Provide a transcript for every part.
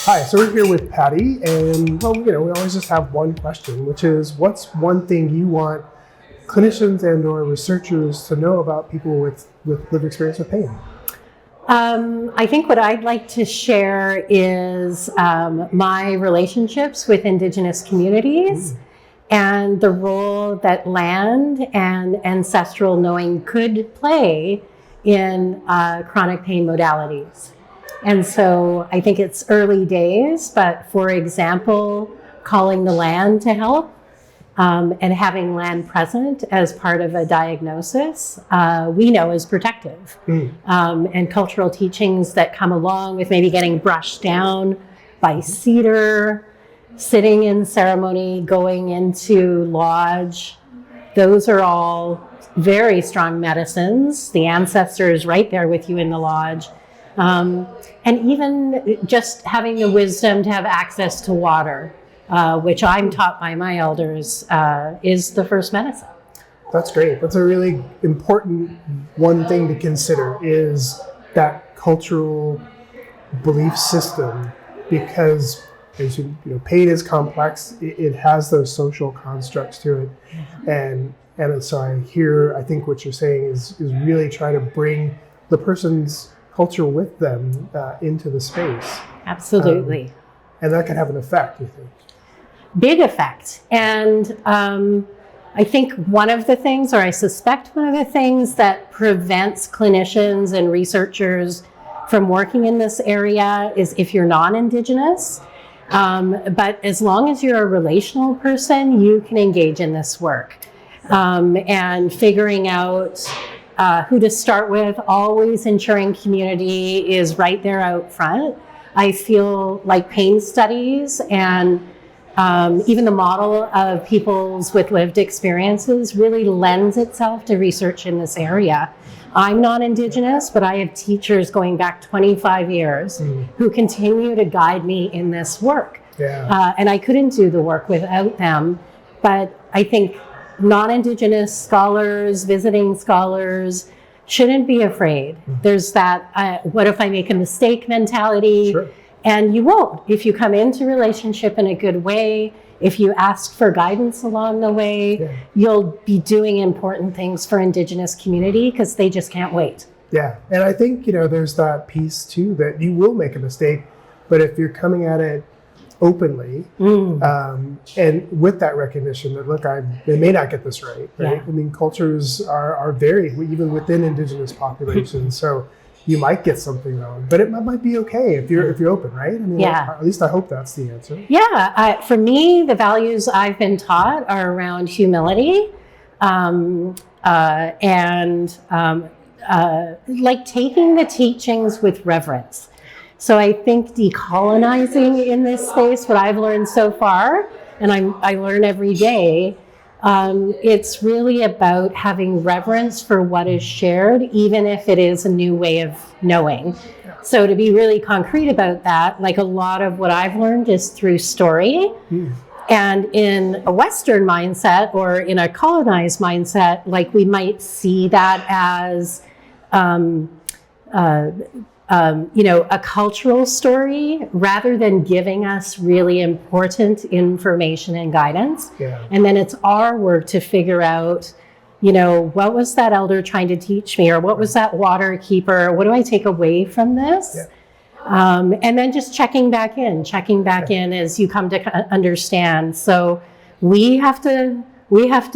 Hi, so we're here with Patty, and we always just have one question, which is, what's one thing you want clinicians and/or researchers to know about people with lived experience with pain? I think what I'd like to share is my relationships with Indigenous communities and the role that land and ancestral knowing could play in chronic pain modalities. And so I think it's early days, but for example, calling the land to help and having land present as part of a diagnosis, we know is protective. And cultural teachings that come along with maybe getting brushed down by cedar, sitting in ceremony, going into lodge, those are all very strong medicines. The ancestor is right there with you in the lodge. And even just having the wisdom to have access to water, which I'm taught by my elders, is the first medicine. That's great. That's a really important one thing to consider, is that cultural belief system, because as you know, pain is complex. It has those social constructs to it, and so I think what you're saying is really try to bring the person's culture with them into the space. Absolutely. And that can have an effect, you think? Big effect. And I think one of the things, or I suspect one of the things that prevents clinicians and researchers from working in this area is if you're non-Indigenous. But as long as you're a relational person, you can engage in this work. And figuring out who to start with, always ensuring community is right there out front. I feel like pain studies and even the model of people's with lived experiences really lends itself to research in this area. I'm non-Indigenous, but I have teachers going back 25 years who continue to guide me in this work. And I couldn't do the work without them. But I think non-Indigenous scholars, visiting scholars, shouldn't be afraid. There's that, what if I make a mistake mentality? Sure. And you won't. If you come into relationship in a good way, if you ask for guidance along the way, you'll be doing important things for Indigenous community because they just can't wait. Yeah, and I think, there's that piece too, that you will make a mistake, but if you're coming at it openly, and with that recognition that, look, I may not get this right? I mean, cultures are varied, even within Indigenous populations, so you might get something wrong, but it might be okay if you're open, right? I mean, at least I hope that's the answer. Yeah, for me, the values I've been taught are around humility, and like taking the teachings with reverence. So I think decolonizing in this space, what I've learned so far, and I learn every day, it's really about having reverence for what is shared, even if it is a new way of knowing. So to be really concrete about that, like a lot of what I've learned is through story. And in a Western mindset or in a colonized mindset, like we might see that as a cultural story rather than giving us really important information and guidance. And then it's our work to figure out, what was that elder trying to teach me, or what was that water keeper? What do I take away from this? And then just checking back in as you come to understand. So we have to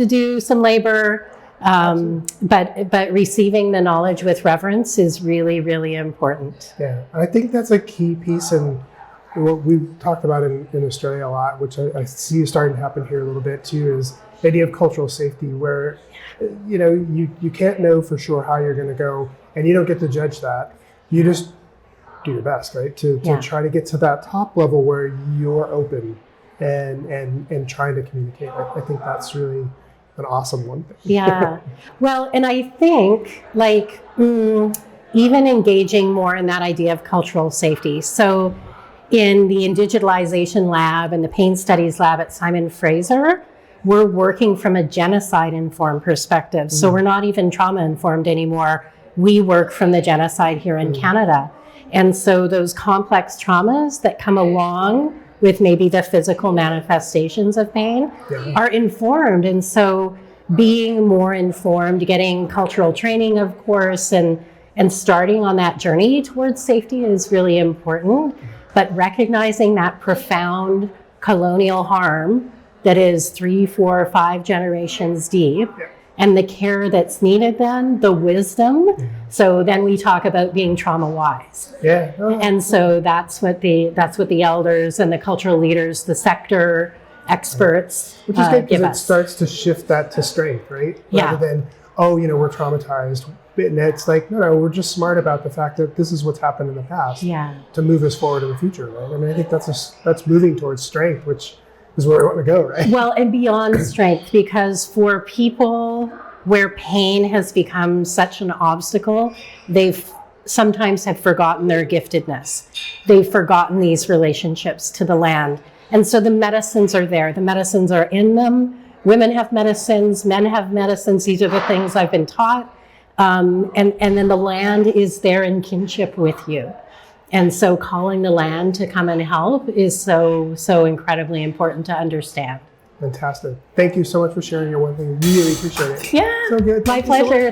do some labor. But receiving the knowledge with reverence is really, really important. Yeah, I think that's a key piece, and what we've talked about in Australia a lot, which I see is starting to happen here a little bit too, is the idea of cultural safety, where you can't know for sure how you're going to go, and you don't get to judge that. You just do your best, right, to try to get to that top level where you're open and trying to communicate. I think that's really an awesome one thing. Yeah. Well, and I think even engaging more in that idea of cultural safety. So in the Indigitalization Lab and the Pain Studies Lab at Simon Fraser, we're working from a genocide-informed perspective. So we're not even trauma-informed anymore. We work from the genocide here in Canada. And so those complex traumas that come along with maybe the physical manifestations of pain are informed. And so being more informed, getting cultural training, of course, and starting on that journey towards safety is really important. But recognizing that profound colonial harm that is 3, 4, 5 generations deep, and the care that's needed then, the wisdom. So then we talk about being trauma wise. And so that's what the elders and the cultural leaders, the sector experts Which is good give because it us. starts to shift that to strength, right? Rather than, oh, we're traumatized. And it's like, no, we're just smart about the fact that this is what's happened in the past to move us forward in the future, right? I mean, I think that's moving towards strength, which is where we want to go, right? Well, and beyond strength, because for people where pain has become such an obstacle, they've sometimes have forgotten their giftedness. They've forgotten these relationships to the land. And so the medicines are there. The medicines are in them. Women have medicines, men have medicines. These are the things I've been taught. And then the land is there in kinship with you. And so calling the land to come and help is so incredibly important to understand. Fantastic. Thank you so much for sharing your one thing. Really appreciate it. Yeah, So good. my Thank you so much. pleasure.